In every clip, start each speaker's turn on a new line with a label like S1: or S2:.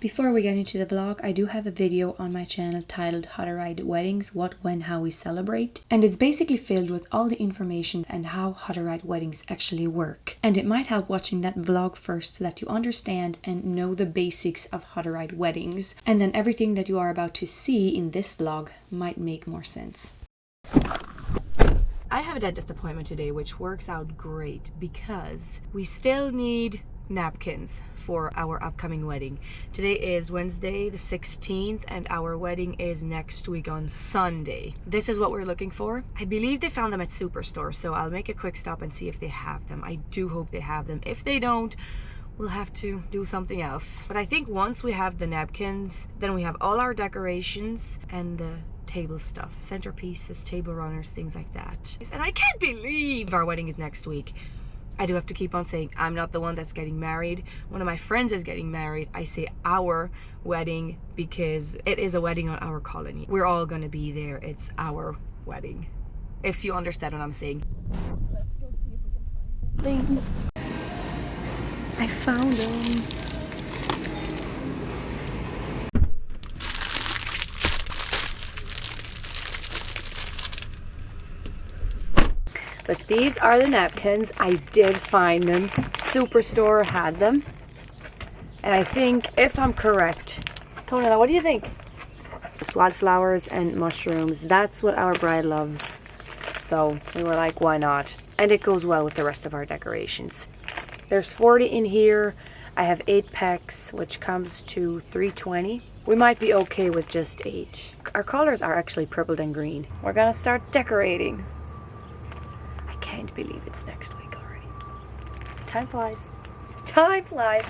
S1: Before we get into the vlog, I do have a video on my channel titled Hutterite Weddings, What, When, How We Celebrate. And it's basically filled with all the information and how Hutterite weddings actually work. And it might help watching that vlog first so that you understand and know the basics of Hutterite weddings. And then everything that you are about to see in this vlog might make more sense. I have a dentist appointment today, which works out great because we still need napkins for our upcoming wedding. Today is Wednesday the 16th and our wedding is next week on Sunday. This is what we're looking for. I believe they found them at Superstore, so I'll make a quick stop and see if they have them. I do hope they have them. If they don't, we'll have to do something else. But I think once we have the napkins, then we have all our decorations and the table stuff, centerpieces, table runners, things like that. And I can't believe our wedding is next week. I do have to keep on saying I'm not the one that's getting married. One of my friends is getting married. I say our wedding because it is a wedding on our colony. We're all gonna be there. It's our wedding. If you understand what I'm saying. Let's go see if we can find them. I found them. But these are the napkins. I did find them. Superstore had them. And I think, if I'm correct, Conan, what do you think? Wildflowers and mushrooms. That's what our bride loves. So we were like, why not? And it goes well with the rest of our decorations. There's 40 in here. I have 8 packs, which comes to $3.20. We might be okay with just 8. Our colors are actually purple and green. We're gonna start decorating. I can't believe it's next week already. Time flies. Time flies.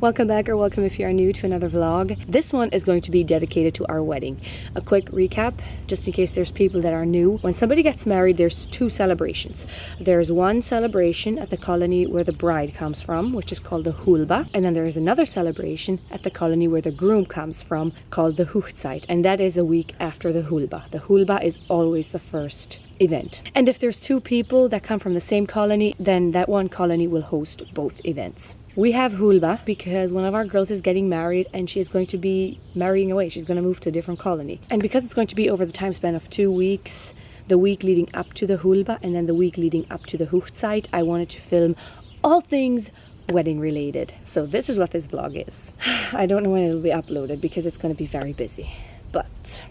S1: Welcome back, or welcome if you are new to another vlog. This one is going to be dedicated to our wedding. A quick recap, just in case there's people that are new. When somebody gets married, there's 2 celebrations. There's one celebration at the colony where the bride comes from, which is called the hulba. And then there is another celebration at the colony where the groom comes from, called the Hutterite. And that is a week after the hulba. The hulba is always the first event. And if there's 2 people that come from the same colony, then that one colony will host both events. We have hulba because one of our girls is getting married and she is going to be marrying away. She's going to move to a different colony. And because it's going to be over the time span of 2 weeks, the week leading up to the hulba and then the week leading up to the Hutterite, I wanted to film all things wedding related. So this is what this vlog is. I don't know when it will be uploaded because it's going to be very busy. But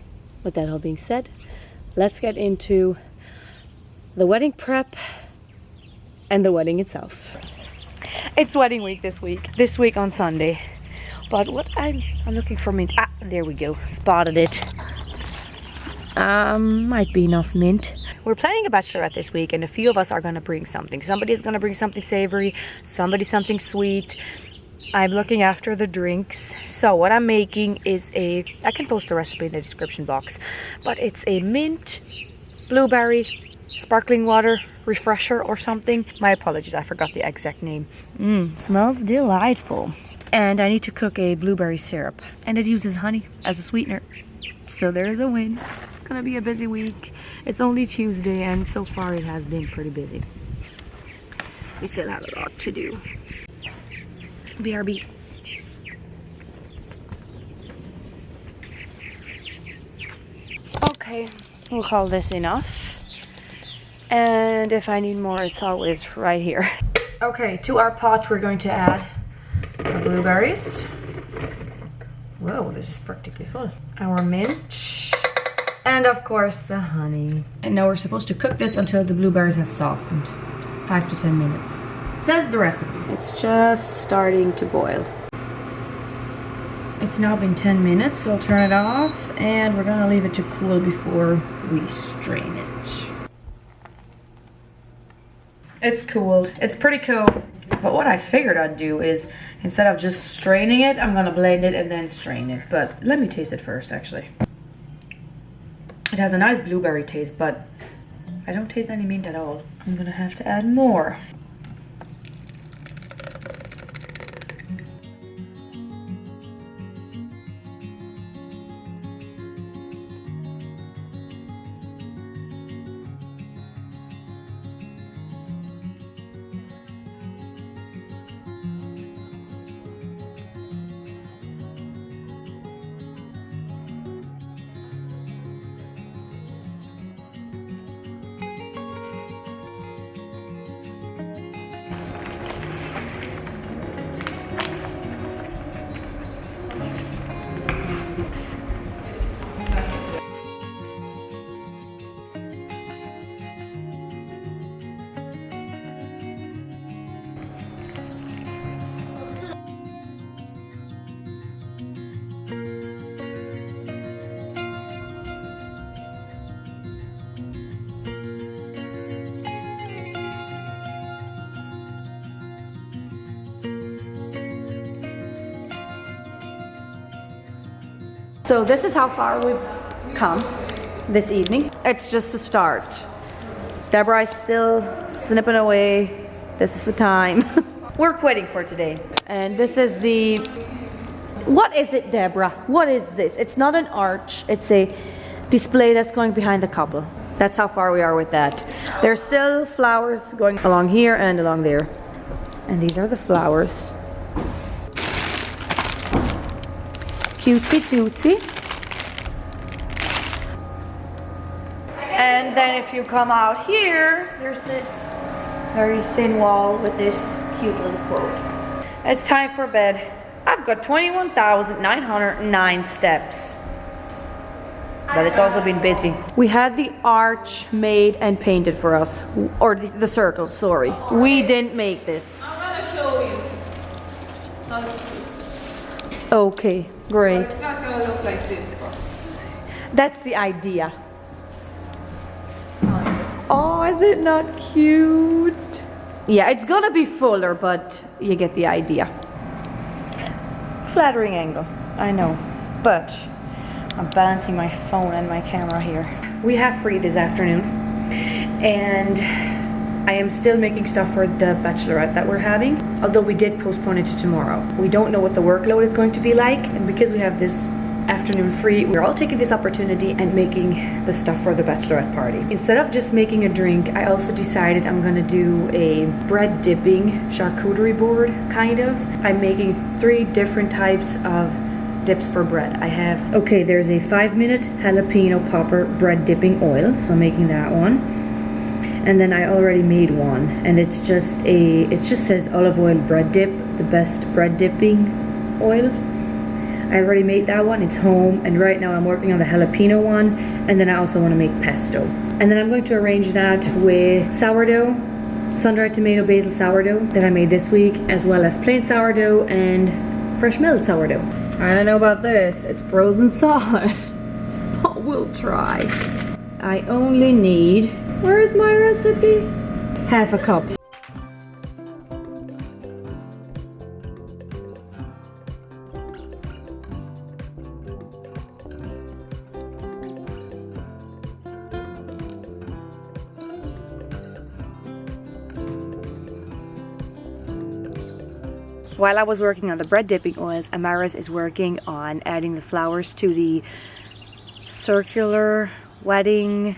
S1: with that all being said, let's get into the wedding prep and the wedding itself. It's wedding week this week on Sunday. But what I'm looking for mint. Ah, there we go. Spotted it. Might be enough mint. We're planning a bachelorette this week and a few of us are gonna bring something. Somebody is gonna bring something savory, somebody something sweet. I'm looking after the drinks. So what I'm making is I can post the recipe in the description box, but it's a mint, blueberry, sparkling water refresher or something. My apologies, I forgot the exact name. Smells delightful. And I need to cook a blueberry syrup. And it uses honey as a sweetener. So there's a win. It's gonna be a busy week. It's only Tuesday and so far it has been pretty busy. We still have a lot to do. BRB. Okay, we'll call this enough. And if I need more, it's always right here. Okay, to our pot, we're going to add the blueberries. Whoa, this is practically full. Our mint. And of course, the honey. And now we're supposed to cook this until the blueberries have softened. 5 to 10 minutes. Says the recipe. It's just starting to boil. It's now been 10 minutes, so I'll turn it off. And we're gonna leave it to cool before we strain it. It's cooled. It's pretty cool. But what I figured I'd do is, instead of just straining it, I'm gonna blend it and then strain it. But let me taste it first, actually. It has a nice blueberry taste, but I don't taste any mint at all. I'm gonna have to add more. So this is how far we've come this evening. It's just the start. Deborah is still snipping away. This is the time. We're quitting for today. And this is the... What is it, Deborah? What is this? It's not an arch. It's a display that's going behind the couple. That's how far we are with that. There's still flowers going along here and along there. And these are the flowers. Cutesy cutesy. And then if you come out here, there's this very thin wall with this cute little quote. It's time for bed. I've got 21,909 steps. But it's also been busy. We had the arch made and painted for us. Or the circle, sorry. We didn't make this.
S2: I'm gonna show you.
S1: Okay, great.
S2: It's not gonna look like this.
S1: That's the idea. Oh, is it not cute? Yeah, it's gonna be fuller, but you get the idea. Flattering angle, I know, but I'm balancing my phone and my camera here. We have free this afternoon, and I am still making stuff for the Bachelorette that we're having, although we did postpone it to tomorrow. We don't know what the workload is going to be like, and because we have this afternoon free, we're all taking this opportunity and making the stuff for the Bachelorette party. Instead of just making a drink, I also decided I'm gonna do a bread dipping charcuterie board, kind of. I'm making 3 different types of dips for bread. I have, okay, there's a 5-minute jalapeno popper bread dipping oil, so I'm making that one. And then I already made one, and it just says olive oil bread dip, the best bread dipping oil. I already made that one, it's home, and right now I'm working on the jalapeno one, and then I also want to make pesto. And then I'm going to arrange that with sourdough, sun-dried tomato basil sourdough that I made this week, as well as plain sourdough and fresh milled sourdough. I don't know about this, it's frozen solid, but we'll try. I only need, where's my recipe? Half a cup. While I was working on the bread dipping oils, Amaris is working on adding the flowers to the circular wedding,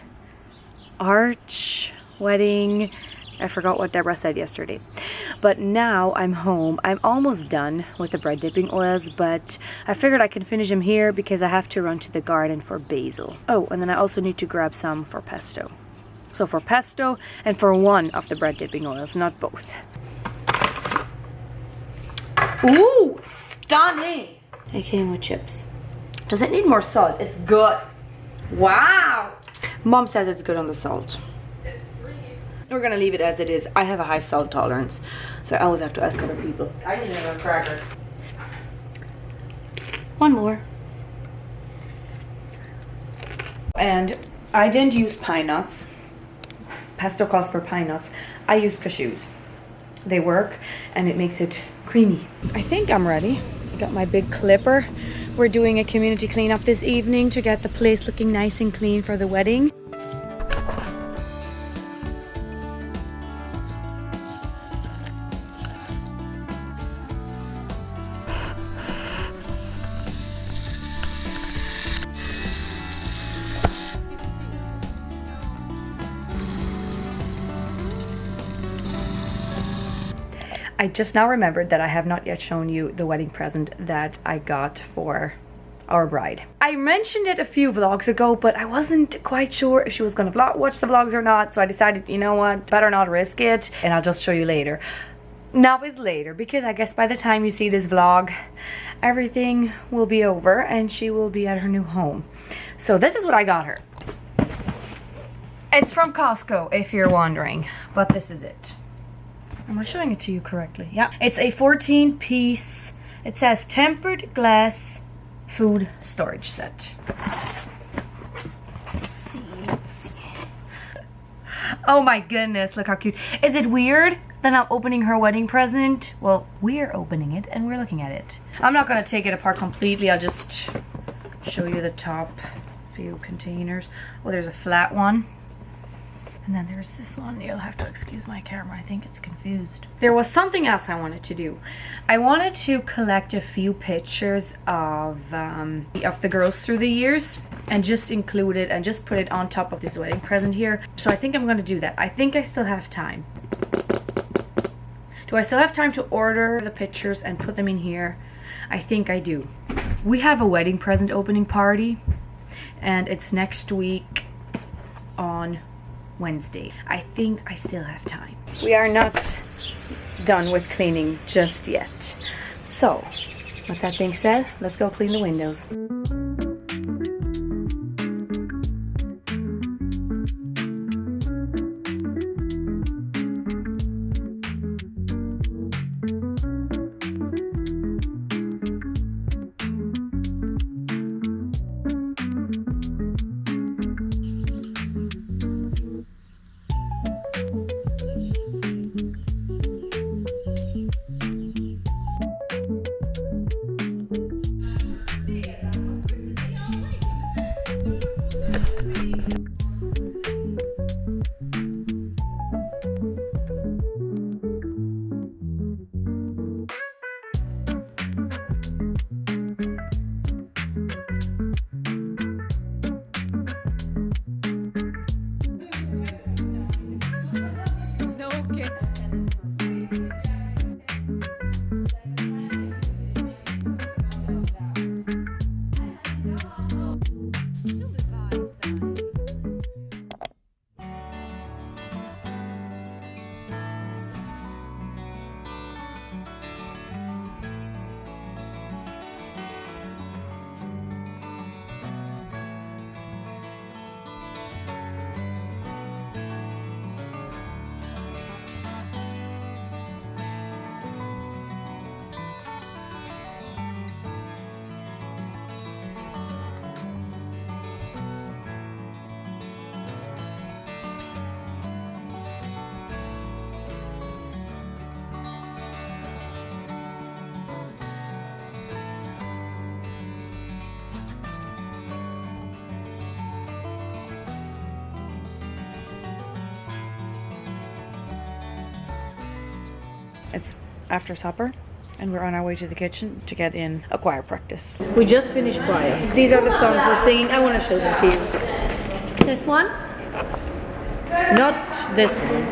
S1: arch wedding. I forgot what Deborah said yesterday. But now I'm home. I'm almost done with the bread dipping oils, but I figured I can finish them here because I have to run to the garden for basil. Oh, and then I also need to grab some for pesto. So for pesto and for one of the bread dipping oils, not both. Ooh, stunning! It came with chips. Does it need more salt? It's good. Wow! Mom says it's good on the salt. We're gonna leave it as it is. I have a high salt tolerance, so I always have to ask other people. I need another cracker. One more. And I didn't use pine nuts. Pesto calls for pine nuts. I use cashews. They work, and it makes it creamy. I think I'm ready. I got my big clipper. We're doing a community cleanup this evening to get the place looking nice and clean for the wedding. I just now remembered that I have not yet shown you the wedding present that I got for our bride. I mentioned it a few vlogs ago, but I wasn't quite sure if she was gonna watch the vlogs or not, so I decided, you know what, better not risk it, and I'll just show you later. Now is later, because I guess by the time you see this vlog, everything will be over and she will be at her new home. So this is what I got her. It's from Costco, if you're wondering, but this is it. Am I showing it to you correctly? Yeah. It's a 14-piece, it says tempered glass food storage set. Let's see. Oh my goodness, look how cute. Is it weird that I'm opening her wedding present? Well, we're opening it and we're looking at it. I'm not gonna take it apart completely. I'll just show you the top few containers. Oh, there's a flat one. And then there's this one. You'll have to excuse my camera. I think it's confused. There was something else I wanted to do. I wanted to collect a few pictures of the girls through the years and just include it and just put it on top of this wedding present here. So I think I'm going to do that. I think I still have time. Do I still have time to order the pictures and put them in here? I think I do. We have a wedding present opening party and it's next week on Wednesday. I think I still have time. We are not done with cleaning just yet. So, with that being said, let's go clean the windows. It's after supper and we're on our way to the kitchen to get in a choir practice. We just finished choir. These are the songs we're singing. I want to show them to you. This one? Not this one.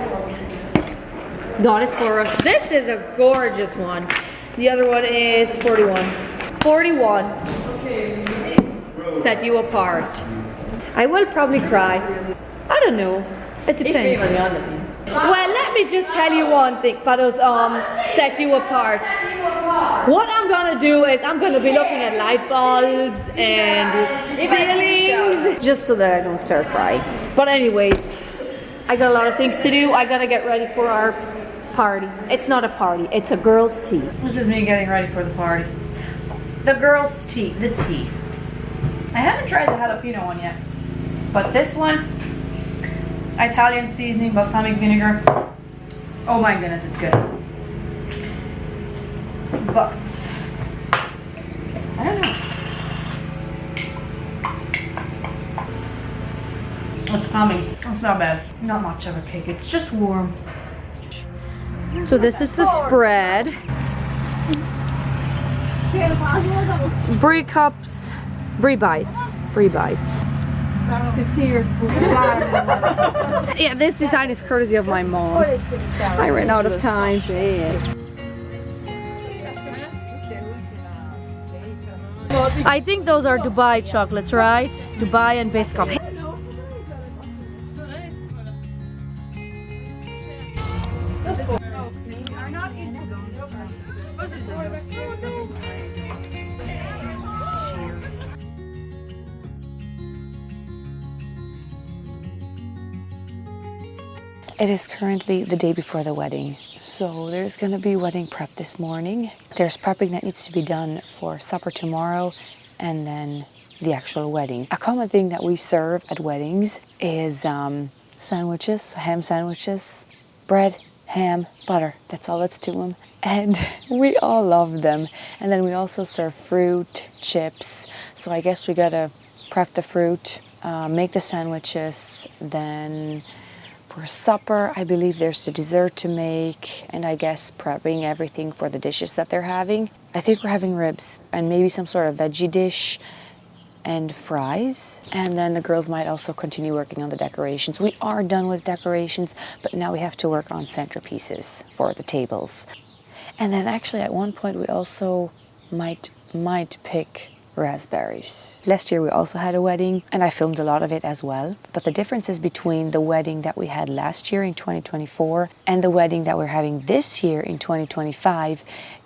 S1: God is for us. This is a gorgeous one. The other one is 41. 41. Set you apart. I will probably cry. I don't know. It depends. Well, let me just tell you one thing, but set you apart. What I'm gonna do is I'm gonna be looking at light bulbs and ceilings, just so that I don't start crying. But anyways, I got a lot of things to do. I gotta get ready for our party. It's not a party, it's a girls' tea. This is me getting ready for the party. The girls' tea, the tea. I haven't tried the jalapeno one yet, but this one, Italian seasoning, balsamic vinegar. Oh my goodness, it's good. But I don't know. It's coming. It's not bad. Not much of a cake. It's just warm. So this is the spread. Brie cups, brie bites, brie bites. Yeah, this design is courtesy of my mom. I ran out of time. I think those are Dubai chocolates, right? Dubai and Biscoff. It is currently the day before the wedding, so there's going to be wedding prep this morning. There's prepping that needs to be done for supper tomorrow and then the actual wedding. A common thing that we serve at weddings is sandwiches, ham sandwiches, bread, ham, butter. That's all that's to them. and we all love them. And then we also serve fruit, chips. So I guess we gotta prep the fruit, make the sandwiches, then for supper, I believe there's the dessert to make, and I guess prepping everything for the dishes that they're having. I think we're having ribs and maybe some sort of veggie dish and fries. And then the girls might also continue working on the decorations. We are done with decorations, but now we have to work on centerpieces for the tables. And then actually at one point we also might pick raspberries. Last year we also had a wedding and I filmed a lot of it as well. But the differences between the wedding that we had last year in 2024 and the wedding that we're having this year in 2025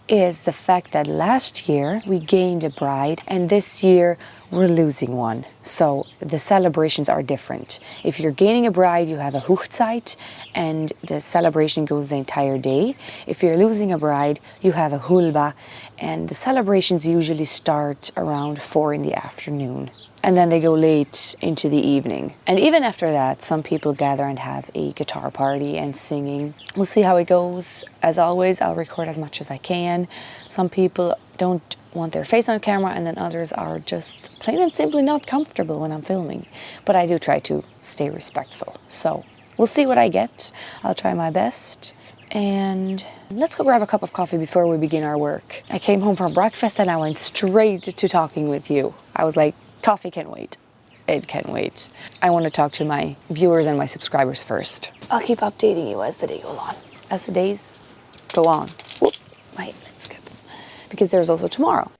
S1: is the fact that last year we gained a bride and this year we're losing one. So the celebrations are different. If you're gaining a bride, you have a Hochzeit and the celebration goes the entire day. If you're losing a bride, you have a Hulba and the celebrations usually start around 4 in the afternoon. And then they go late into the evening. And even after that, some people gather and have a guitar party and singing. We'll see how it goes. As always, I'll record as much as I can. Some people don't want their face on camera and then others are just plain and simply not comfortable when I'm filming. But I do try to stay respectful. So we'll see what I get. I'll try my best. And let's go grab a cup of coffee before we begin our work. I came home from breakfast and I went straight to talking with you. I was like, coffee can wait. It can wait. I want to talk to my viewers and my subscribers first. I'll keep updating you as the day goes on. As the days go on. Whoop. Wait, let's skip. Because there's also tomorrow.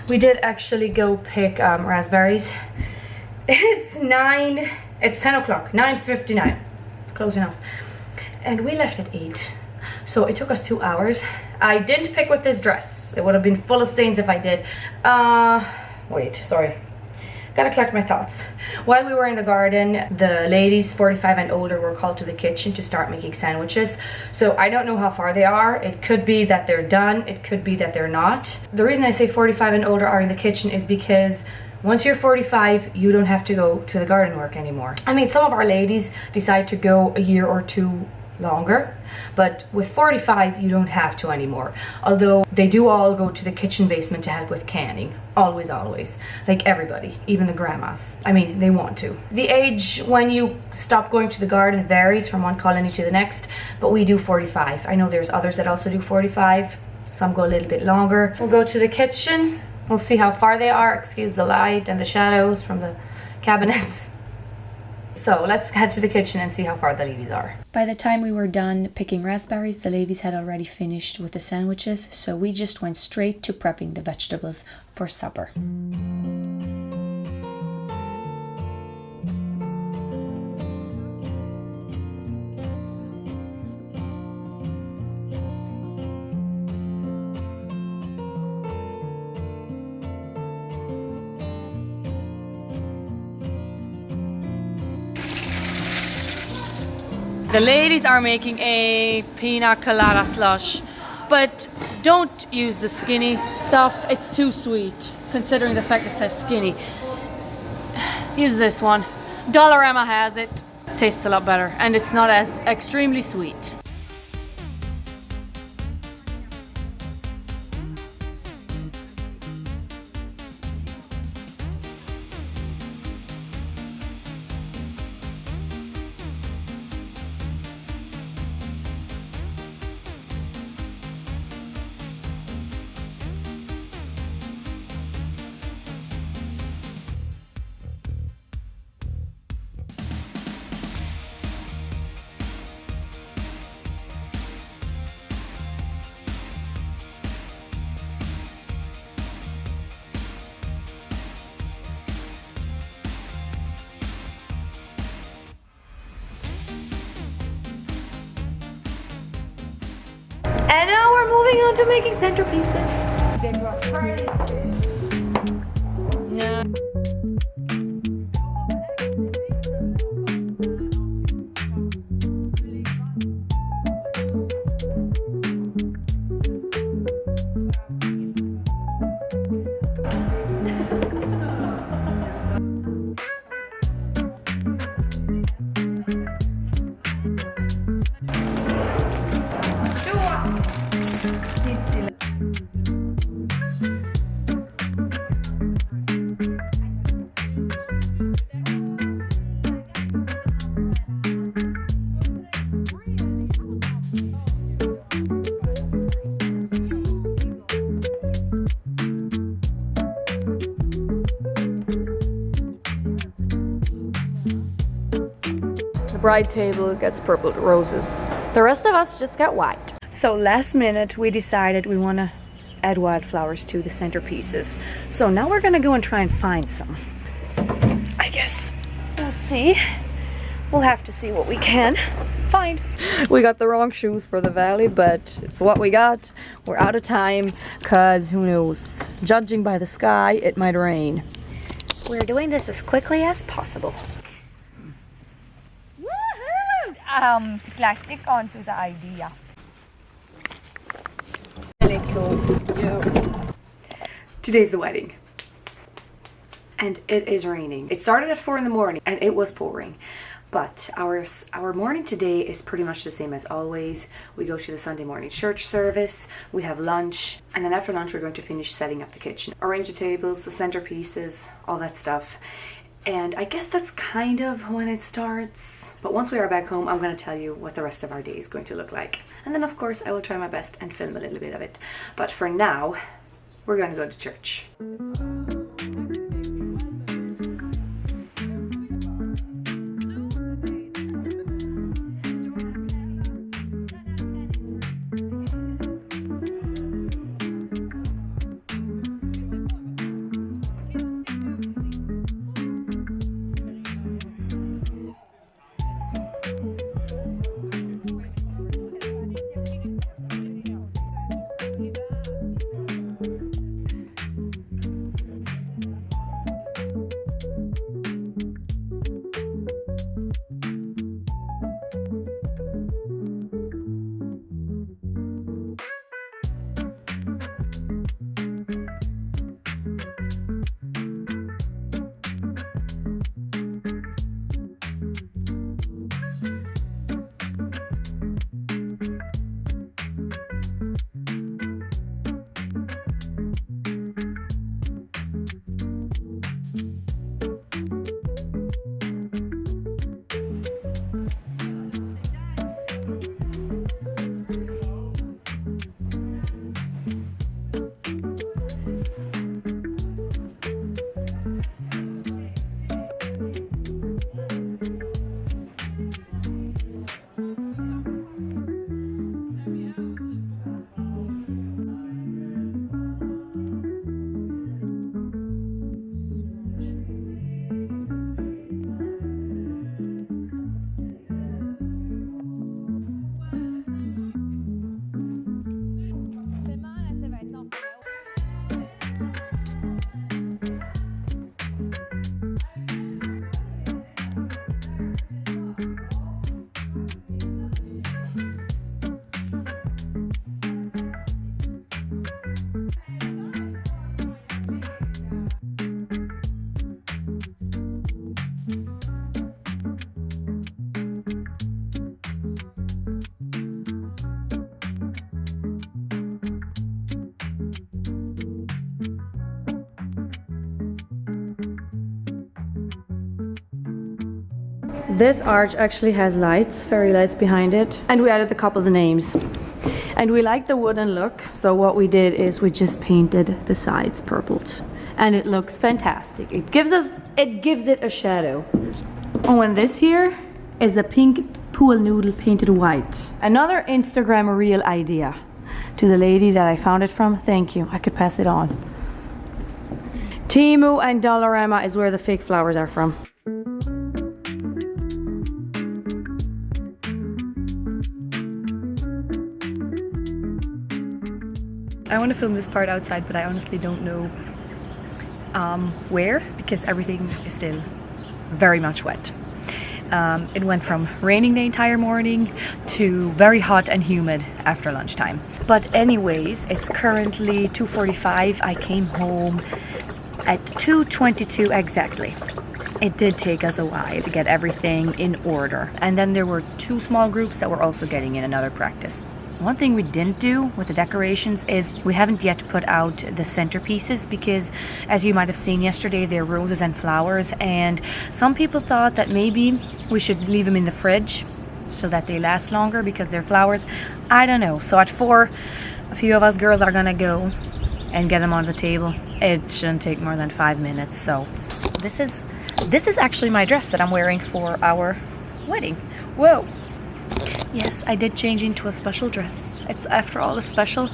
S1: We did actually go pick raspberries. It's 10 o'clock, 9:59, close enough. And we left at 8, so it took us 2 hours. I didn't pick with this dress. It would have been full of stains if I did. Wait, sorry. Gotta collect my thoughts. While we were in the garden, the ladies 45 and older were called to the kitchen to start making sandwiches. So I don't know how far they are. It could be that they're done. It could be that they're not. The reason I say 45 and older are in the kitchen is because once you're 45, you don't have to go to the garden work anymore. I mean, some of our ladies decide to go a year or two longer, but with 45 you don't have to anymore, although they do all go to the kitchen basement to help with canning. Always, like everybody, even the grandmas. I mean, they want to. The age when you stop going to the garden varies from one colony to the next, but we do 45. I know there's others that also do 45. Some go a little bit longer. We'll go to the kitchen. We'll see how far they are. Excuse the light and the shadows from the cabinets. So let's head to the kitchen and see how far the ladies are. By the time we were done picking raspberries, the ladies had already finished with the sandwiches, so we just went straight to prepping the vegetables for supper. The ladies are making a pina colada slush, but don't use the skinny stuff. It's too sweet, considering the fact it says skinny. Use this one. Dollarama has it. Tastes a lot better, and it's not as extremely sweet. And now we're moving on to making centerpieces. Yeah. bride table gets purple roses. The rest of us just got white. So last minute we decided we want to add wildflowers to the centerpieces. So now we're gonna go and try and find some. I guess we'll see. We'll have to see what we can find. We got the wrong shoes for the valley, but it's what we got. We're out of time because who knows? Judging by the sky, it might rain. We're doing this as quickly as possible. Woohoo! Stick onto the idea. Really cool. Yeah. Today's the wedding. And it is raining. It started at 4 in the morning and it was pouring. But our morning today is pretty much the same as always. We go to the Sunday morning church service, we have lunch, and then after lunch we're going to finish setting up the kitchen. Arrange the tables, the centerpieces, all that stuff. And I guess that's kind of when it starts. But once we are back home, I'm going to tell you what the rest of our day is going to look like. And then of course I will try my best and film a little bit of it. But for now, we're going to go to church. This arch actually has lights, fairy lights behind it, and we added the couple's names. And we like the wooden look, so what we did is we just painted the sides purpled, and it looks fantastic. It gives it a shadow. Oh, and this here is a pink pool noodle painted white. Another Instagram reel idea. To the lady that I found it from, thank you. I could pass it on. Temu and Dollarama is where the fake flowers are from. I want to film this part outside, but I honestly don't know where, because everything is still very much wet. It went from raining the entire morning to very hot and humid after lunchtime. But anyways, it's currently 2:45. I came home at 2:22 exactly. It did take us a while to get everything in order. And then there were 2 small groups that were also getting in another practice. One thing we didn't do with the decorations is we haven't yet put out the centerpieces, because as you might have seen yesterday, they're roses and flowers, and some people thought that maybe we should leave them in the fridge so that they last longer because they're flowers. I don't know. So at 4, a few of us girls are gonna go and get them on the table. It shouldn't take more than 5 minutes. So this is actually my dress that I'm wearing for our wedding. Whoa. Yes, I did change into a special dress. It's after all a special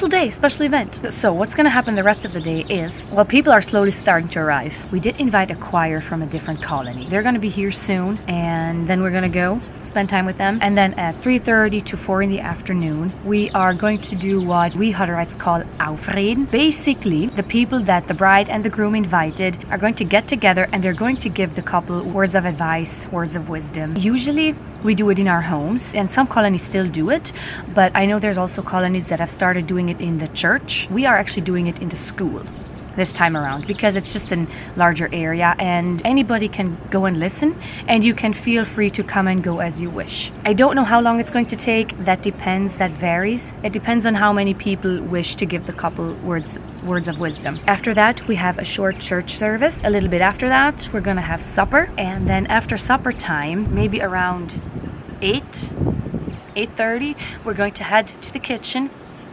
S1: day, special event. So what's gonna happen the rest of the day is, well, people are slowly starting to arrive. We did invite a choir from a different colony. They're gonna be here soon, and then we're gonna go spend time with them. And then at 3:30 to 4 in the afternoon, we are going to do what we Hutterites call Aufreden. Basically, the people that the bride and the groom invited are going to get together and they're going to give the couple words of advice, words of wisdom. Usually, we do it in our homes, and some colonies still do it, but I know there's also colonies that have started doing it in the church. We are actually doing it in the school this time around because it's just a larger area and anybody can go and listen, and you can feel free to come and go as you wish. I don't know how long it's going to take. That depends, that varies. It depends on how many people wish to give the couple words of wisdom. After that, we have a short church service. A little bit after that, we're gonna have supper, and then after supper time, maybe around 8:30, we're going to head to the kitchen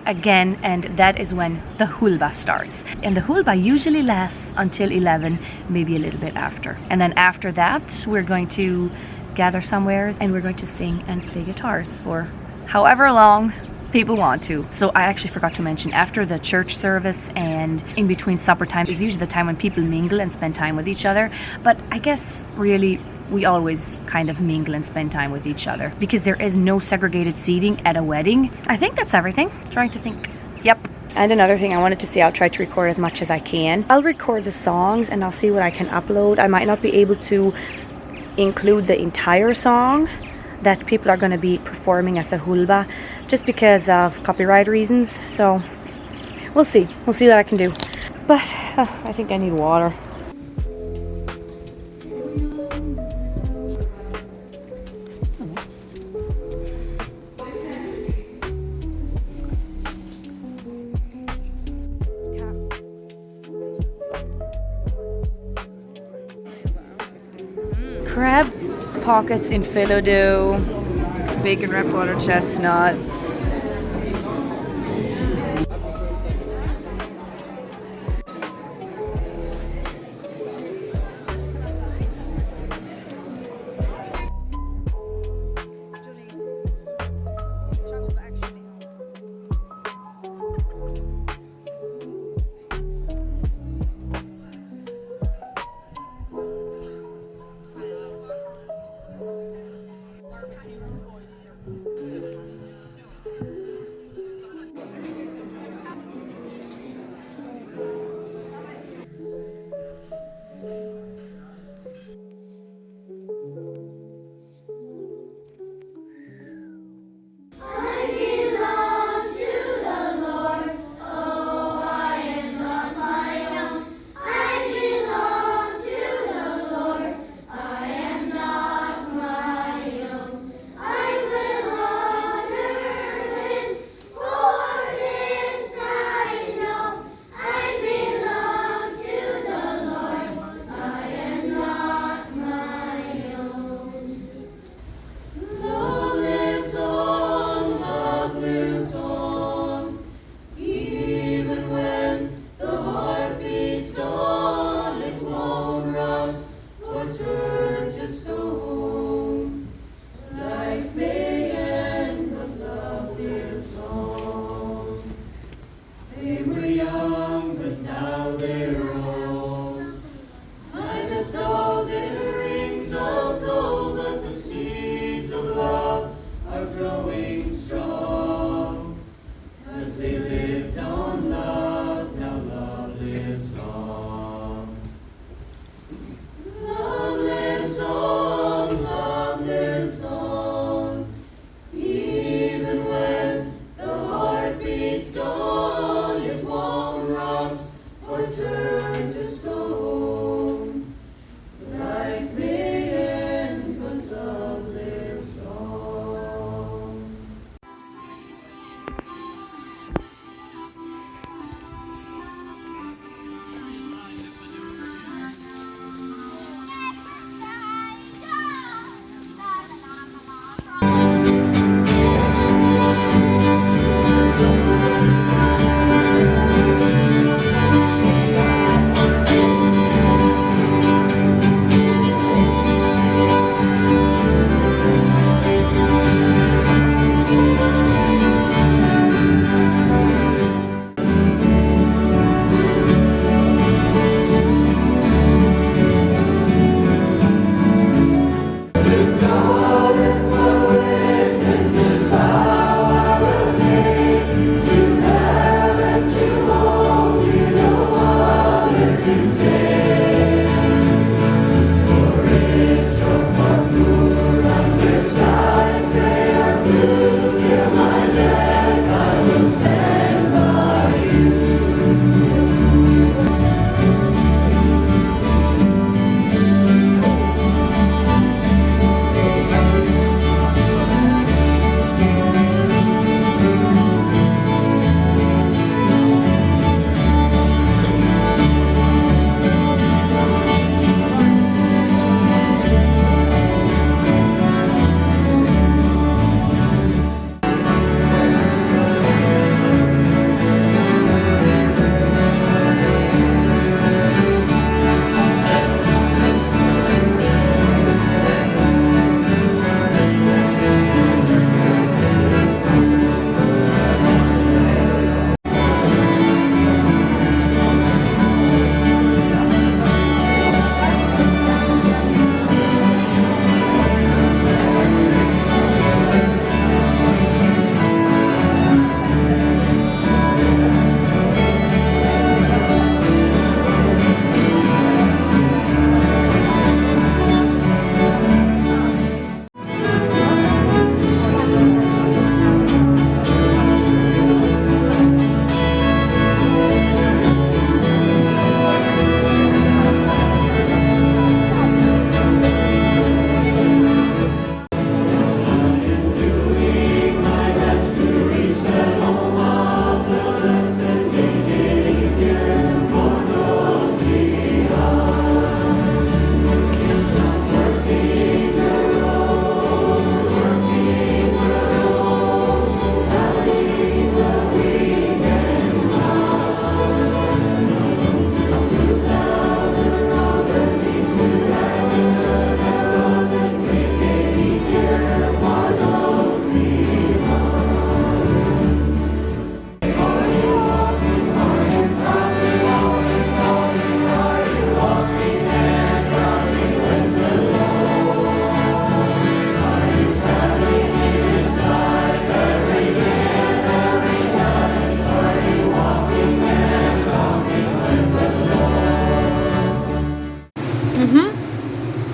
S1: again, and that is when the hulba starts. And the hulba usually lasts until 11, maybe a little bit after. And then after that, we're going to gather somewhere and we're going to sing and play guitars for however long people want to. So I actually forgot to mention, after the church service and in between supper time is usually the time when people mingle and spend time with each other. But I guess really we always kind of mingle and spend time with each other because there is no segregated seating at a wedding. I think that's everything. Trying to think. Yep. And another thing I wanted to say, I'll try to record as much as I can. I'll record the songs and I'll see what I can upload. I might not be able to include the entire song that people are going to be performing at the hulba just because of copyright reasons. So we'll see. We'll see what I can do. But I think I need water. Crab pockets in phyllo dough, bacon wrapped water chestnuts.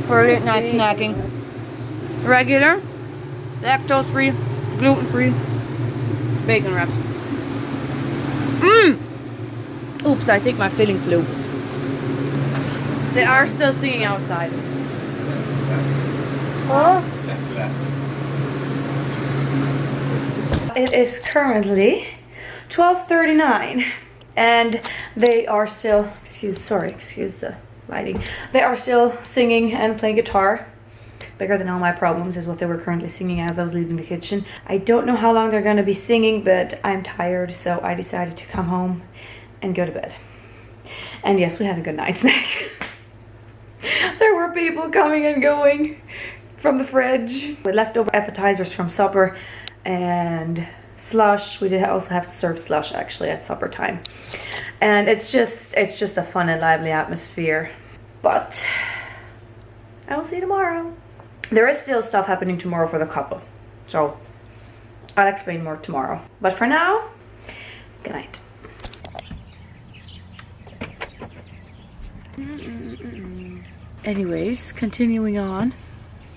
S1: for late night snacking. Regular, lactose free, gluten free, bacon wraps. Oops, I think my filling flew. They are still singing outside. Huh? It is currently 12:39 and they are still, excuse the lighting. They are still singing and playing guitar. Bigger Than All My Problems is what they were currently singing as I was leaving the kitchen. I don't know how long they're going to be singing, but I'm tired, so I decided to come home and go to bed. And yes, we had a good night snack. There were people coming and going from the fridge with leftover appetizers from supper and slush. We did also have served slush actually at supper time, and it's just a fun and lively atmosphere. But I will see you tomorrow. There is still stuff happening tomorrow for the couple, so I'll explain more tomorrow. But for now, good night. Anyways, continuing on,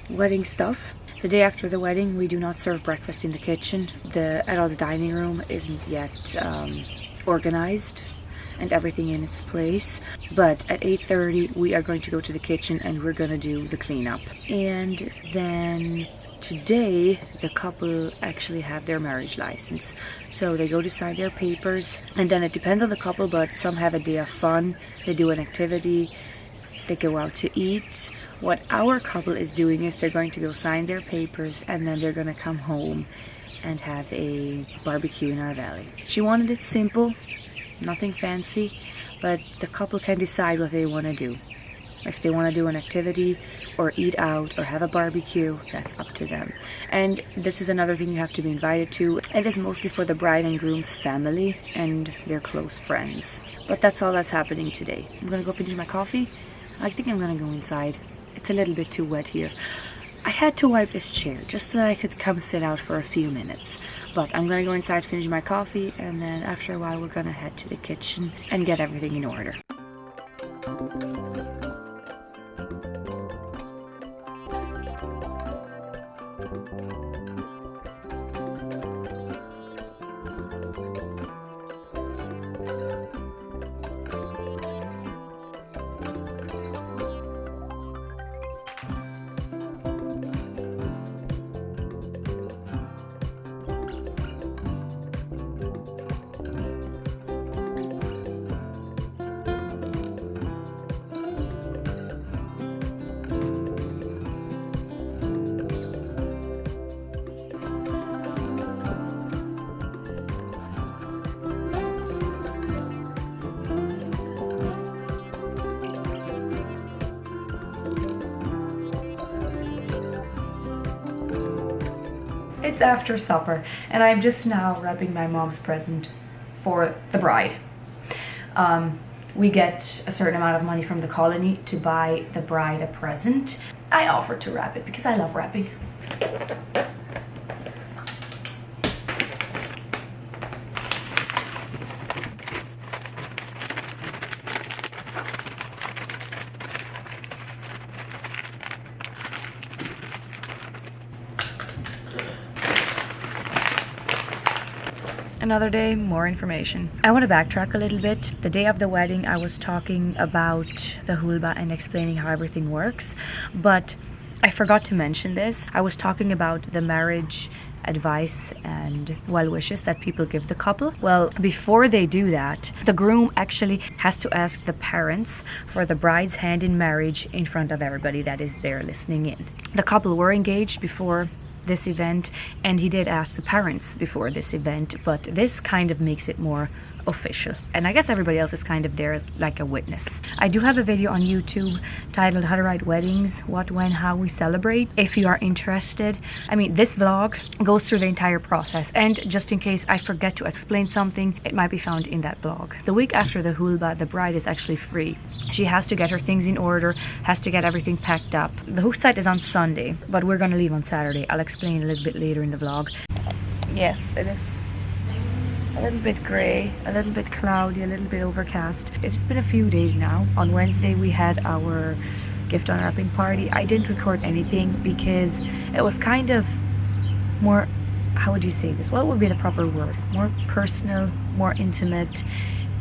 S1: wedding stuff. The day after the wedding, we do not serve breakfast in the kitchen. The adults' dining room isn't yet organized and everything in its place. But at 8:30, we are going to go to the kitchen and we're gonna do the cleanup. And then today, the couple actually have their marriage license. So they go to sign their papers, and then it depends on the couple, but some have a day of fun. They do an activity, they go out to eat. What our couple is doing is they're going to go sign their papers and then they're gonna come home and have a barbecue in our valley. She wanted it simple, nothing fancy, but the couple can decide what they want to do. If they want to do an activity or eat out or have a barbecue, that's up to them. And this is another thing you have to be invited to. It is mostly for the bride and groom's family and their close friends. But that's all that's happening today. I'm gonna go finish my coffee. I think I'm gonna go inside. It's a little bit too wet here. I had to wipe this chair just so that I could come sit out for a few minutes. But I'm gonna go inside, finish my coffee, and then after a while we're gonna head to the kitchen and get everything in order. It's after supper and I'm just now wrapping my mom's present for the bride. We get a certain amount of money from the colony to buy the bride a present. I offered to wrap it because I love wrapping. Another day, more information. I want to backtrack a little bit. The day of the wedding, I was talking about the hulba and explaining how everything works, but I forgot to mention this. I was talking about the marriage advice and well wishes that people give the couple. Well, before they do that, the groom actually has to ask the parents for the bride's hand in marriage in front of everybody that is there listening in. The couple were engaged before this event, and he did ask the parents before this event, but this kind of makes it more official, and I guess everybody else is kind of there as like a witness. I do have a video on YouTube titled Hutterite Weddings, What, When, How We Celebrate, if you are interested. I mean, this vlog goes through the entire process, and just in case I forget to explain something, it might be found in that vlog. The week after the hulba, the bride is actually free. She has to get her things in order, has to get everything packed up. The Hochzeit is on Sunday, but we're gonna leave on Saturday. I'll explain a little bit later in the vlog. Yes, it is a little bit grey, a little bit cloudy, a little bit overcast. It's been a few days now. On Wednesday we had our gift unwrapping party. I didn't record anything because it was kind of more, how would you say this? What would be the proper word? More personal, more intimate,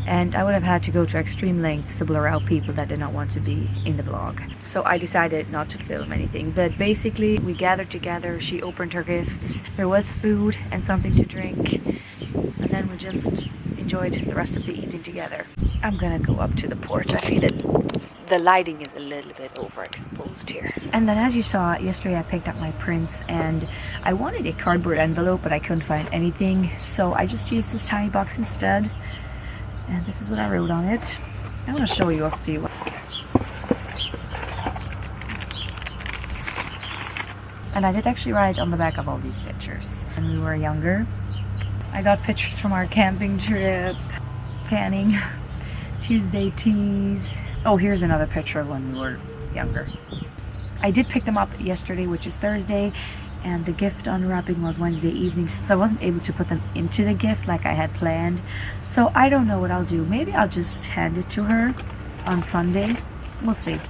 S1: and I would have had to go to extreme lengths to blur out people that did not want to be in the vlog. So I decided not to film anything. But basically, we gathered together, she opened her gifts, there was food and something to drink, and then we just enjoyed the rest of the evening together. I'm gonna go up to the porch. I feel it. The lighting is a little bit overexposed here. And then as you saw, yesterday I picked up my prints and I wanted a cardboard envelope, but I couldn't find anything. So I just used this tiny box instead. And this is what I wrote on it. I want to show you a few. And I did actually write on the back of all these pictures. When we were younger, I got pictures from our camping trip, canning, Tuesday teas. Oh, here's another picture of when we were younger. I did pick them up yesterday, which is Thursday, and the gift unwrapping was Wednesday evening, so I wasn't able to put them into the gift like I had planned. So I don't know what I'll do. Maybe I'll just hand it to her on Sunday. We'll see.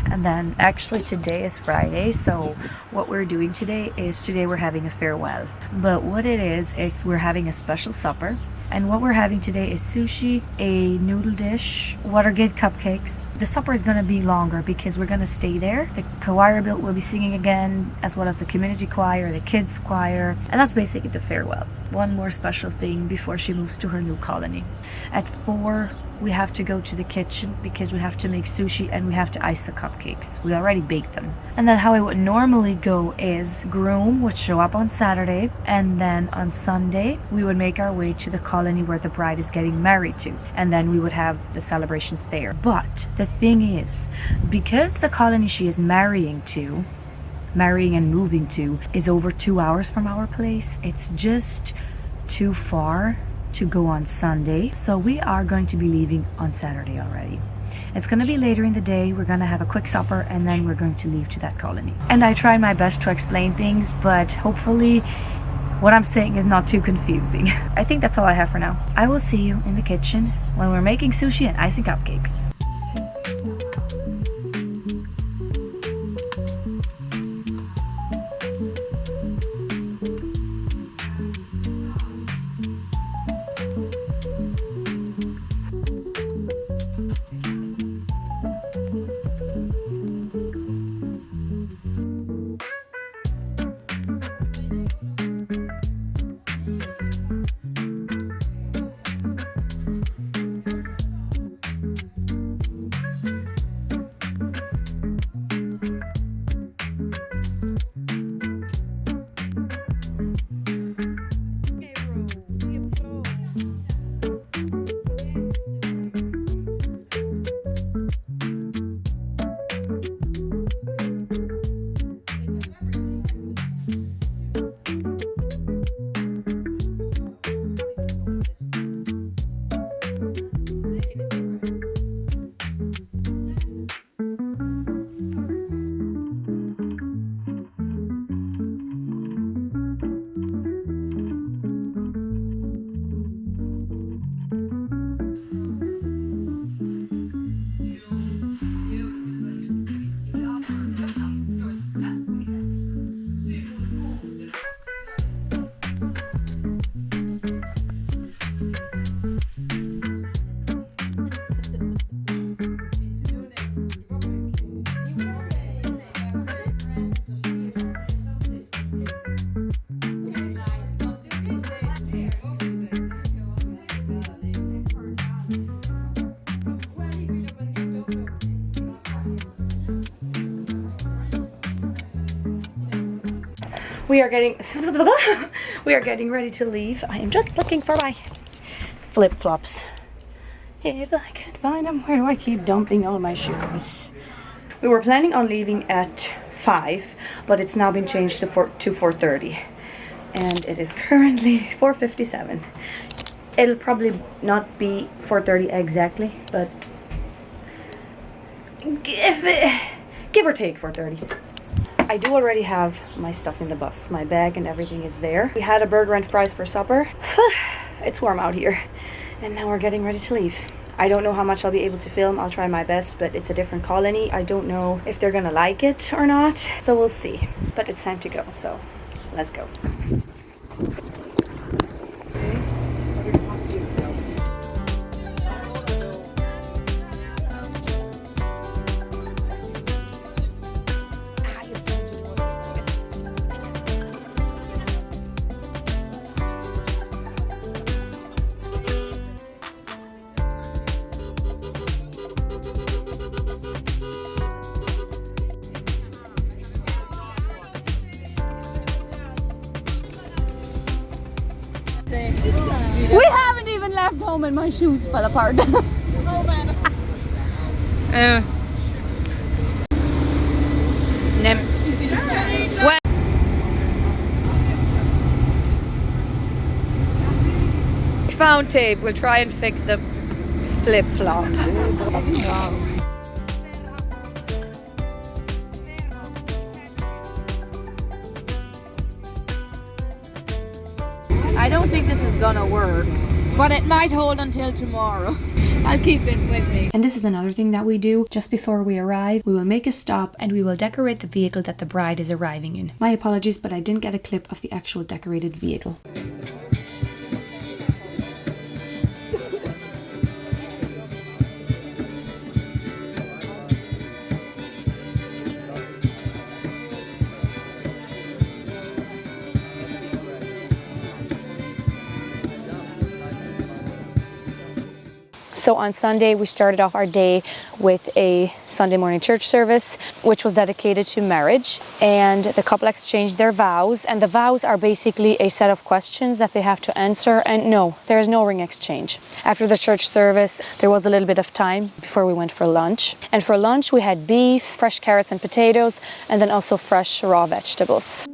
S1: And then actually today is Friday, so what we're doing today we're having a farewell. But what it is we're having a special supper. And what we're having today is sushi, a noodle dish, Watergate cupcakes. The supper is going to be longer because we're going to stay there. The choir build will be singing again, as well as the community choir, the kids choir. And that's basically the farewell. One more special thing before she moves to her new colony. At 4, we have to go to the kitchen because we have to make sushi and we have to ice the cupcakes. We already baked them. And then how it would normally go is groom would show up on Saturday, and then on Sunday we would make our way to the colony where the bride is getting married to, and then we would have the celebrations there. But the thing is, because the colony she is marrying and moving to is over 2 hours from our place, it's just too far to go on Sunday, so we are going to be leaving on Saturday already. It's going to be later in the day. We're going to have a quick supper and then we're going to leave to that colony. And I try my best to explain things, but hopefully what I'm saying is not too confusing. I think that's all I have for now. I will see you in the kitchen when we're making sushi and icing cupcakes. We are getting ready to leave. I am just looking for my flip-flops. If I could find them, where do I keep dumping all of my shoes? We were planning on leaving at 5, but it's now been changed to 4:30. And it is currently 4:57. It'll probably not be 4:30 exactly, but give or take 4:30. I do already have my stuff in the bus. My bag and everything is there. We had a burger and fries for supper. It's warm out here. And now we're getting ready to leave. I don't know how much I'll be able to film. I'll try my best, but it's a different colony. I don't know if they're gonna like it or not, so we'll see. But it's time to go, so let's go.
S3: We haven't even left home and my shoes fell apart.
S1: Found tape. We'll try and fix the flip-flop.
S3: I don't think this is gonna work, but it might hold until tomorrow. I'll keep this with me.
S1: And this is another thing that we do. Just before we arrive, we will make a stop and we will decorate the vehicle that the bride is arriving in. My apologies, but I didn't get a clip of the actual decorated vehicle. So on Sunday, we started off our day with a Sunday morning church service, which was dedicated to marriage. And the couple exchanged their vows. And the vows are basically a set of questions that they have to answer. And no, there is no ring exchange. After the church service, there was a little bit of time before we went for lunch. And for lunch, we had beef, fresh carrots and potatoes, and then also fresh raw vegetables.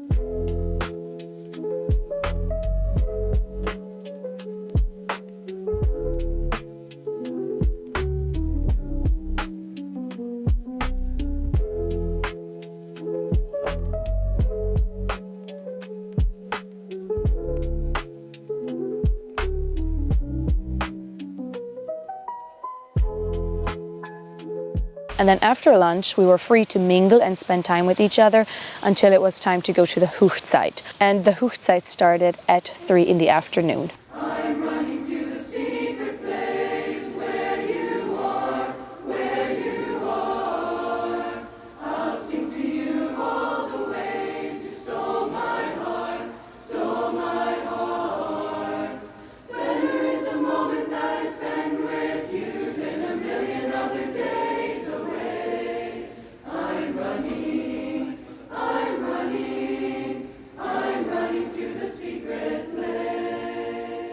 S1: And then after lunch, we were free to mingle and spend time with each other until it was time to go to the Hutterite. And the Hutterite started at 3 in the afternoon. I'm running to the secret place where you are, where you are. I'll sing to you all the ways you stole my heart, stole my heart. Better is the moment that I spend with you than a million other days. I'm running to the secret place.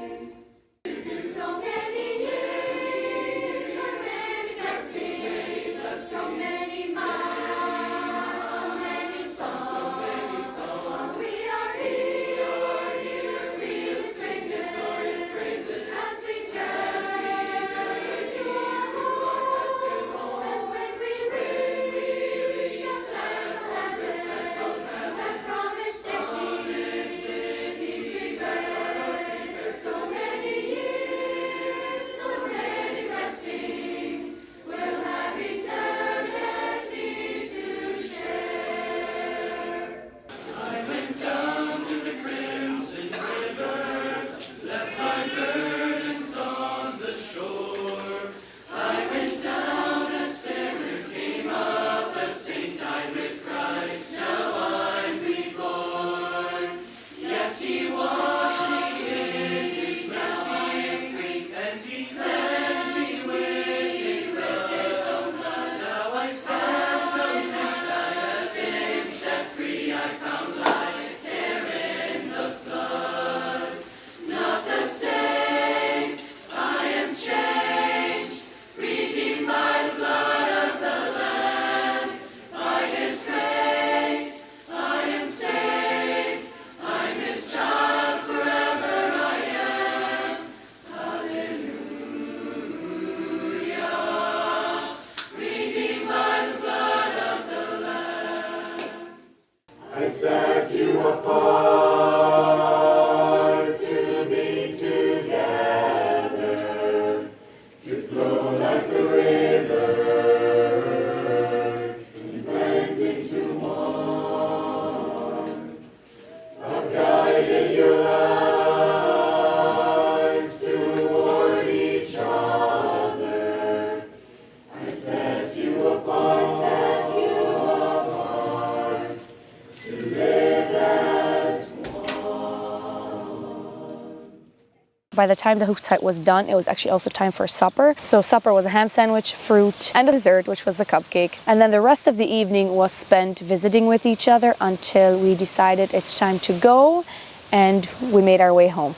S1: By the time the Hutterite was done, it was actually also time for supper. So supper was a ham sandwich, fruit, and a dessert, which was the cupcake. And then the rest of the evening was spent visiting with each other until we decided it's time to go, and we made our way home.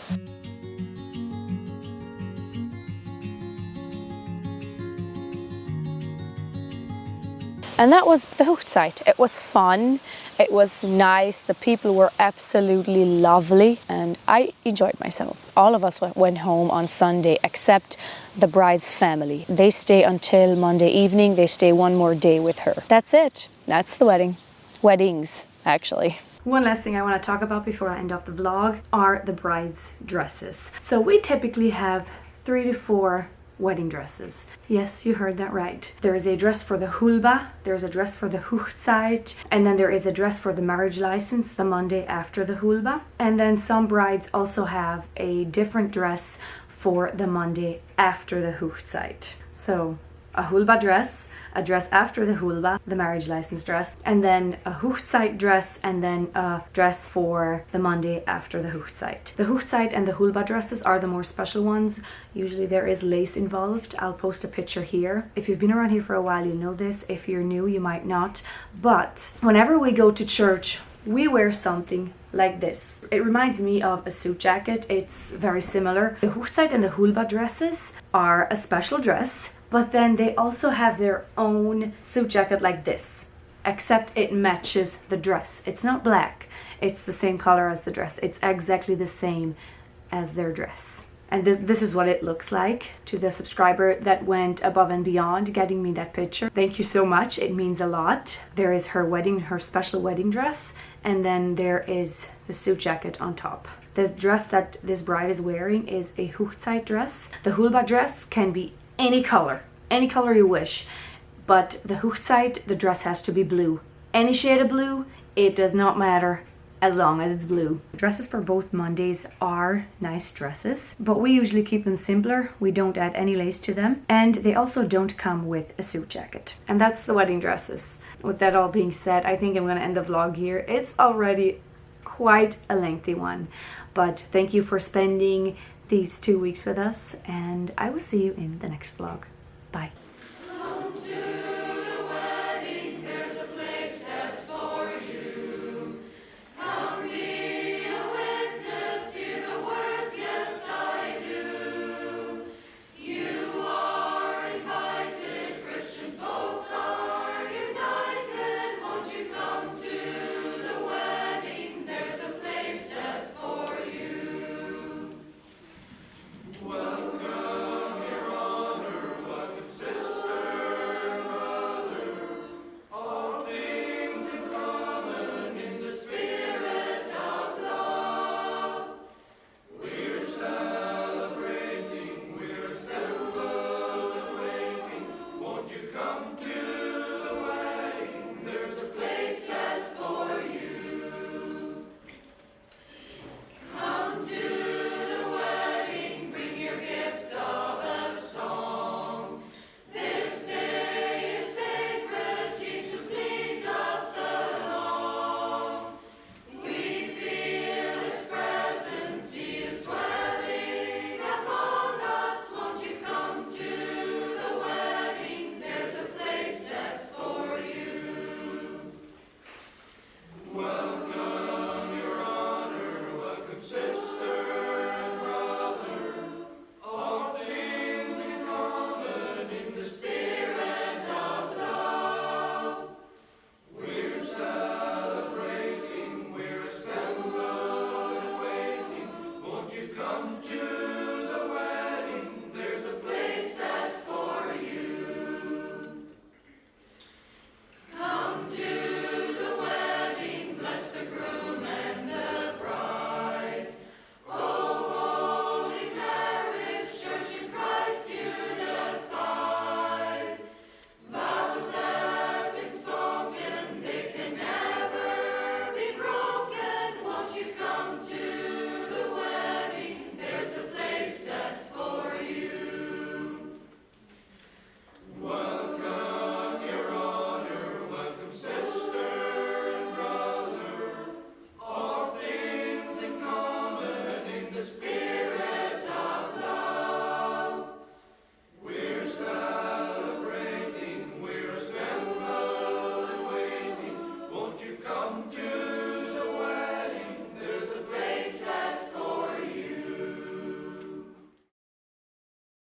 S1: And that was the Hutterite. It was fun, it was nice, the people were absolutely lovely, and I enjoyed myself. All of us went home on Sunday except the bride's family. They stay until Monday evening, they stay one more day with her. That's it. That's the wedding. Weddings, actually. One last thing I want to talk about before I end off the vlog are the bride's dresses. So we typically have 3 to 4 wedding dresses. Yes, you heard that right. There is a dress for the hulba, there's a dress for the Hutterite, and then there is a dress for the marriage license the Monday after the hulba. And then some brides also have a different dress for the Monday after the Hutterite. So a hulba dress, a dress after the hulba, the marriage license dress, and then a Hutterite dress, and then a dress for the Monday after the Hutterite. The Hutterite and the hulba dresses are the more special ones. Usually there is lace involved. I'll post a picture here. If you've been around here for a while, you know this. If you're new, you might not. But whenever we go to church, we wear something like this. It reminds me of a suit jacket. It's very similar. The Hutterite and the hulba dresses are a special dress, but then they also have their own suit jacket like this, except it matches the dress. It's not black, it's the same color as the dress. It's exactly the same as their dress. And this is what it looks like. To the subscriber that went above and beyond getting me that picture, thank you so much, it means a lot. There is her wedding, her special wedding dress, and then there is the suit jacket on top. The dress that this bride is wearing is a Hutterite dress. The hulba dress can be any color you wish, but the Hutterite, the dress has to be blue. Any shade of blue, it does not matter as long as it's blue. Dresses for both Mondays are nice dresses, but we usually keep them simpler. We don't add any lace to them, and they also don't come with a suit jacket. And that's the wedding dresses. With that all being said, I think I'm gonna end the vlog here. It's already quite a lengthy one, but thank you for spending these 2 weeks with us, and I will see you in the next vlog. Bye.